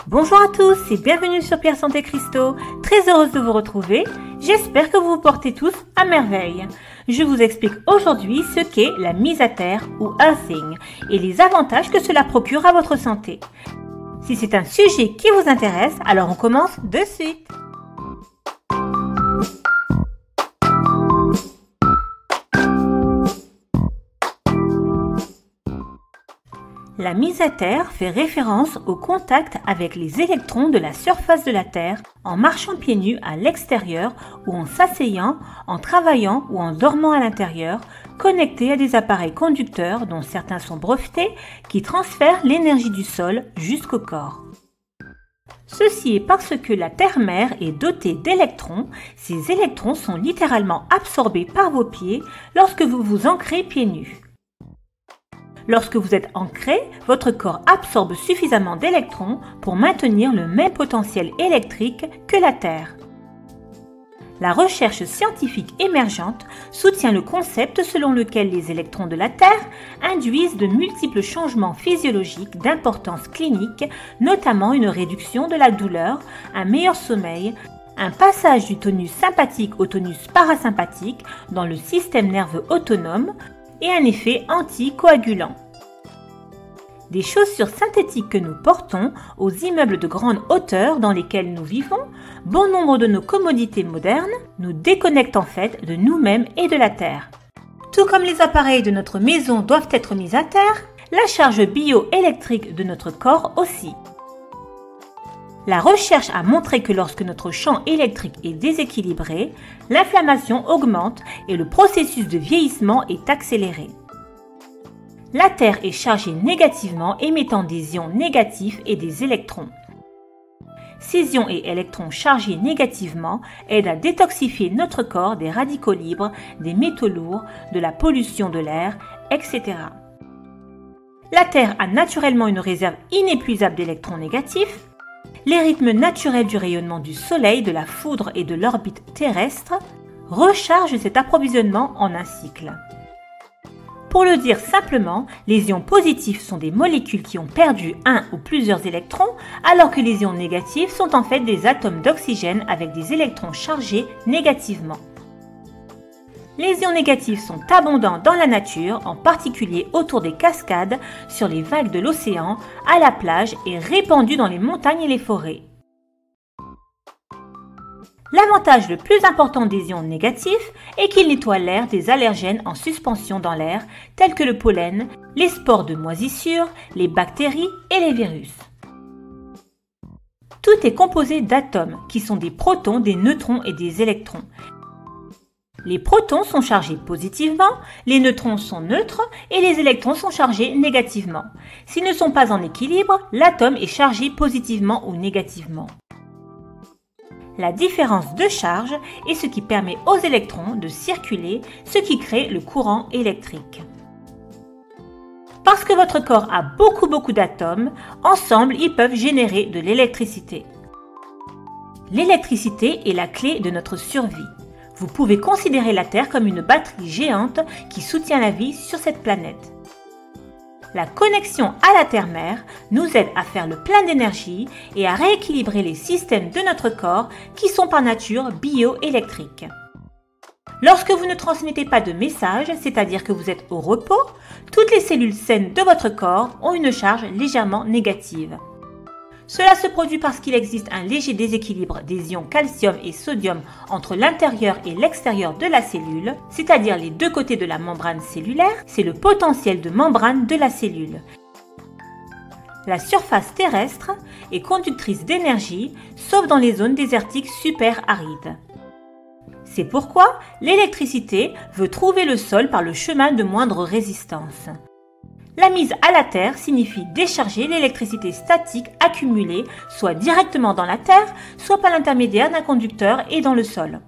Bonjour à tous et bienvenue sur Pierre Santé Cristaux. Très heureuse de vous retrouver. J'espère que vous vous portez tous à merveille. Je vous explique aujourd'hui ce qu'est la mise à terre ou earthing et les avantages que cela procure à votre santé. Si c'est un sujet qui vous intéresse, alors on commence de suite. La mise à terre fait référence au contact avec les électrons de la surface de la Terre en marchant pieds nus à l'extérieur ou en s'asseyant, en travaillant ou en dormant à l'intérieur, connectés à des appareils conducteurs dont certains sont brevetés qui transfèrent l'énergie du sol jusqu'au corps. Ceci est parce que la terre-mère est dotée d'électrons. Ces électrons sont littéralement absorbés par vos pieds lorsque vous vous ancrez pieds nus. Lorsque vous êtes ancré, votre corps absorbe suffisamment d'électrons pour maintenir le même potentiel électrique que la Terre. La recherche scientifique émergente soutient le concept selon lequel les électrons de la Terre induisent de multiples changements physiologiques d'importance clinique, notamment une réduction de la douleur, un meilleur sommeil, un passage du tonus sympathique au tonus parasympathique dans le système nerveux autonome, et un effet anticoagulant. Des chaussures synthétiques que nous portons aux immeubles de grande hauteur dans lesquels nous vivons, bon nombre de nos commodités modernes nous déconnectent en fait de nous-mêmes et de la Terre. Tout comme les appareils de notre maison doivent être mis à terre, la charge bioélectrique de notre corps aussi. La recherche a montré que lorsque notre champ électrique est déséquilibré, l'inflammation augmente et le processus de vieillissement est accéléré. La Terre est chargée négativement, émettant des ions négatifs et des électrons. Ces ions et électrons chargés négativement aident à détoxifier notre corps des radicaux libres, des métaux lourds, de la pollution de l'air, etc. La Terre a naturellement une réserve inépuisable d'électrons négatifs. Les rythmes naturels du rayonnement du Soleil, de la foudre et de l'orbite terrestre rechargent cet approvisionnement en un cycle. Pour le dire simplement, les ions positifs sont des molécules qui ont perdu un ou plusieurs électrons, alors que les ions négatifs sont en fait des atomes d'oxygène avec des électrons chargés négativement. Les ions négatifs sont abondants dans la nature, en particulier autour des cascades, sur les vagues de l'océan, à la plage et répandus dans les montagnes et les forêts. L'avantage le plus important des ions négatifs est qu'ils nettoient l'air des allergènes en suspension dans l'air, tels que le pollen, les spores de moisissure, les bactéries et les virus. Tout est composé d'atomes, qui sont des protons, des neutrons et des électrons. Les protons sont chargés positivement, les neutrons sont neutres et les électrons sont chargés négativement. S'ils ne sont pas en équilibre, l'atome est chargé positivement ou négativement. La différence de charge est ce qui permet aux électrons de circuler, ce qui crée le courant électrique. Parce que votre corps a beaucoup d'atomes, ensemble ils peuvent générer de l'électricité. L'électricité est la clé de notre survie. Vous pouvez considérer la Terre comme une batterie géante qui soutient la vie sur cette planète. La connexion à la Terre-mère nous aide à faire le plein d'énergie et à rééquilibrer les systèmes de notre corps qui sont par nature bioélectriques. Lorsque vous ne transmettez pas de message, c'est-à-dire que vous êtes au repos, toutes les cellules saines de votre corps ont une charge légèrement négative. Cela se produit parce qu'il existe un léger déséquilibre des ions calcium et sodium entre l'intérieur et l'extérieur de la cellule, c'est-à-dire les deux côtés de la membrane cellulaire, c'est le potentiel de membrane de la cellule. La surface terrestre est conductrice d'énergie, sauf dans les zones désertiques super arides. C'est pourquoi l'électricité veut trouver le sol par le chemin de moindre résistance. La mise à la terre signifie décharger l'électricité statique accumulée soit directement dans la terre, soit par l'intermédiaire d'un conducteur et dans le sol.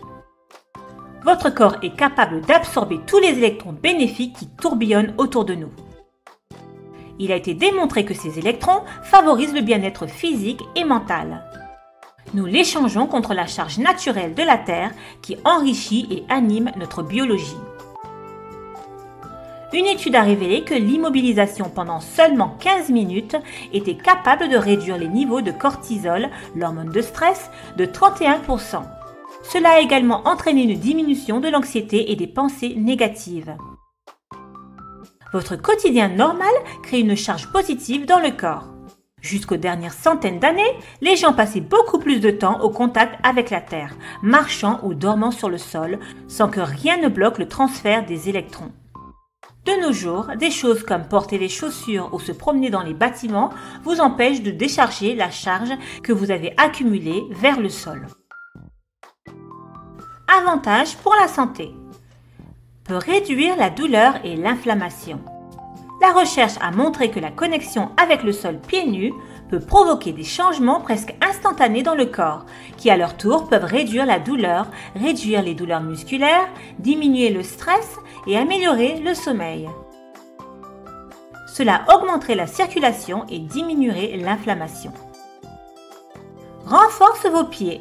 Votre corps est capable d'absorber tous les électrons bénéfiques qui tourbillonnent autour de nous. Il a été démontré que ces électrons favorisent le bien-être physique et mental. Nous l'échangeons contre la charge naturelle de la Terre qui enrichit et anime notre biologie. Une étude a révélé que l'immobilisation pendant seulement 15 minutes était capable de réduire les niveaux de cortisol, l'hormone de stress, de 31%. Cela a également entraîné une diminution de l'anxiété et des pensées négatives. Votre quotidien normal crée une charge positive dans le corps. Jusqu'aux dernières centaines d'années, les gens passaient beaucoup plus de temps au contact avec la Terre, marchant ou dormant sur le sol, sans que rien ne bloque le transfert des électrons. De nos jours, des choses comme porter les chaussures ou se promener dans les bâtiments vous empêchent de décharger la charge que vous avez accumulée vers le sol. Avantages pour la santé. Peut réduire la douleur et l'inflammation. La recherche a montré que la connexion avec le sol pieds nus peut provoquer des changements presque instantanés dans le corps, qui à leur tour peuvent réduire la douleur, réduire les douleurs musculaires, diminuer le stress et améliorer le sommeil. Cela augmenterait la circulation et diminuerait l'inflammation. Renforce vos pieds.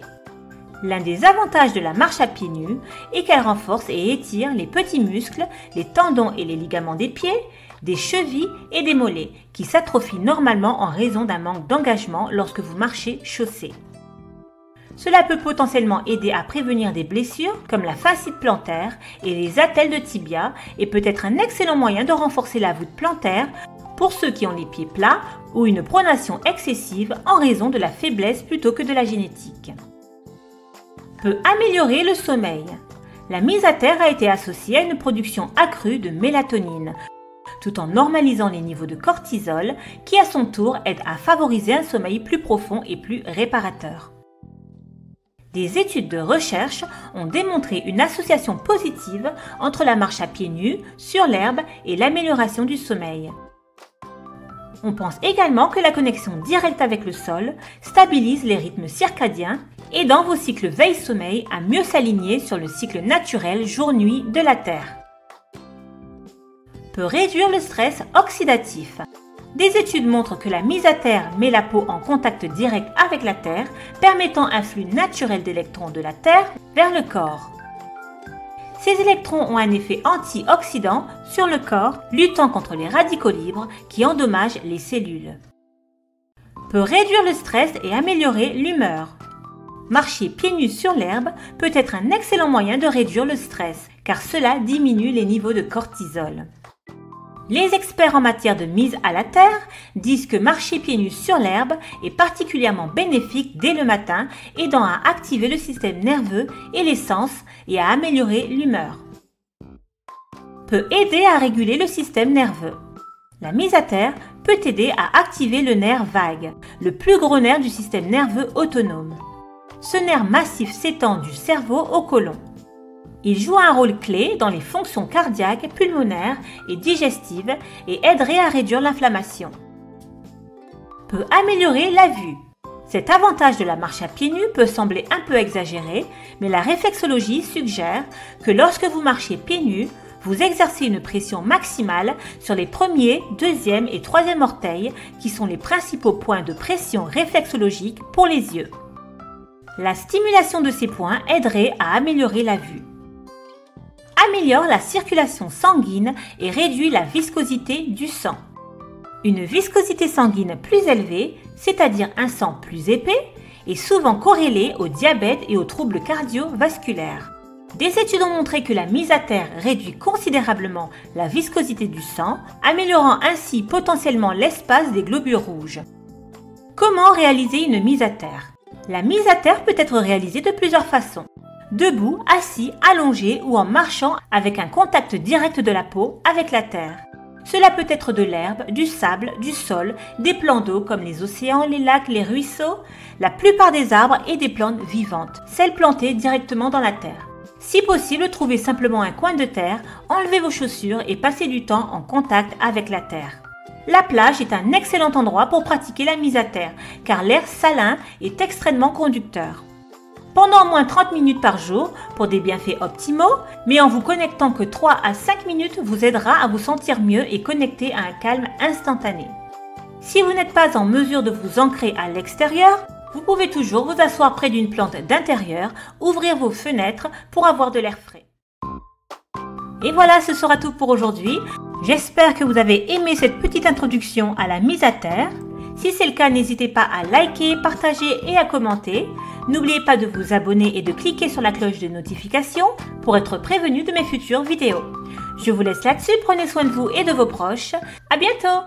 L'un des avantages de la marche à pieds nus est qu'elle renforce et étire les petits muscles, les tendons et les ligaments des pieds, des chevilles et des mollets qui s'atrophient normalement en raison d'un manque d'engagement lorsque vous marchez chaussé. Cela peut potentiellement aider à prévenir des blessures comme la fascite plantaire et les attelles de tibia et peut être un excellent moyen de renforcer la voûte plantaire pour ceux qui ont les pieds plats ou une pronation excessive en raison de la faiblesse plutôt que de la génétique. Peut améliorer le sommeil. La mise à terre a été associée à une production accrue de mélatonine, tout en normalisant les niveaux de cortisol qui à son tour aide à favoriser un sommeil plus profond et plus réparateur. Des études de recherche ont démontré une association positive entre la marche à pieds nus, sur l'herbe et l'amélioration du sommeil. On pense également que la connexion directe avec le sol stabilise les rythmes circadiens, aidant vos cycles veille-sommeil à mieux s'aligner sur le cycle naturel jour-nuit de la Terre. Peut réduire le stress oxydatif. Des études montrent que la mise à terre met la peau en contact direct avec la Terre, permettant un flux naturel d'électrons de la Terre vers le corps. Ces électrons ont un effet antioxydant sur le corps, luttant contre les radicaux libres qui endommagent les cellules. Peut réduire le stress et améliorer l'humeur. Marcher pieds nus sur l'herbe peut être un excellent moyen de réduire le stress, car cela diminue les niveaux de cortisol. Les experts en matière de mise à la terre disent que marcher pieds nus sur l'herbe est particulièrement bénéfique dès le matin, aidant à activer le système nerveux et les sens et à améliorer l'humeur. Peut aider à réguler le système nerveux. La mise à terre peut aider à activer le nerf vague, le plus gros nerf du système nerveux autonome. Ce nerf massif s'étend du cerveau au côlon. Il joue un rôle clé dans les fonctions cardiaques, pulmonaires et digestives et aiderait à réduire l'inflammation. Peut améliorer la vue. Cet avantage de la marche à pieds nus peut sembler un peu exagéré, mais la réflexologie suggère que lorsque vous marchez pieds nus, vous exercez une pression maximale sur les premiers, deuxième et troisième orteils qui sont les principaux points de pression réflexologique pour les yeux. La stimulation de ces points aiderait à améliorer la vue. Améliore la circulation sanguine et réduit la viscosité du sang. Une viscosité sanguine plus élevée, c'est-à-dire un sang plus épais, est souvent corrélée au diabète et aux troubles cardiovasculaires. Des études ont montré que la mise à terre réduit considérablement la viscosité du sang, améliorant ainsi potentiellement l'espace des globules rouges. Comment réaliser une mise à terre? La mise à terre peut être réalisée de plusieurs façons. Debout, assis, allongé ou en marchant avec un contact direct de la peau avec la terre. Cela peut être de l'herbe, du sable, du sol, des plans d'eau comme les océans, les lacs, les ruisseaux, la plupart des arbres et des plantes vivantes, celles plantées directement dans la terre. Si possible, trouvez simplement un coin de terre, enlevez vos chaussures et passez du temps en contact avec la terre. La plage est un excellent endroit pour pratiquer la mise à terre, car l'air salin est extrêmement conducteur. Pendant au moins 30 minutes par jour pour des bienfaits optimaux, mais en vous connectant que 3 à 5 minutes vous aidera à vous sentir mieux et connecté à un calme instantané. Si vous n'êtes pas en mesure de vous ancrer à l'extérieur, vous pouvez toujours vous asseoir près d'une plante d'intérieur, ouvrir vos fenêtres pour avoir de l'air frais. Et voilà, ce sera tout pour aujourd'hui. J'espère que vous avez aimé cette petite introduction à la mise à terre. Si c'est le cas, n'hésitez pas à liker, partager et à commenter. N'oubliez pas de vous abonner et de cliquer sur la cloche de notification pour être prévenu de mes futures vidéos. Je vous laisse là-dessus, prenez soin de vous et de vos proches. À bientôt!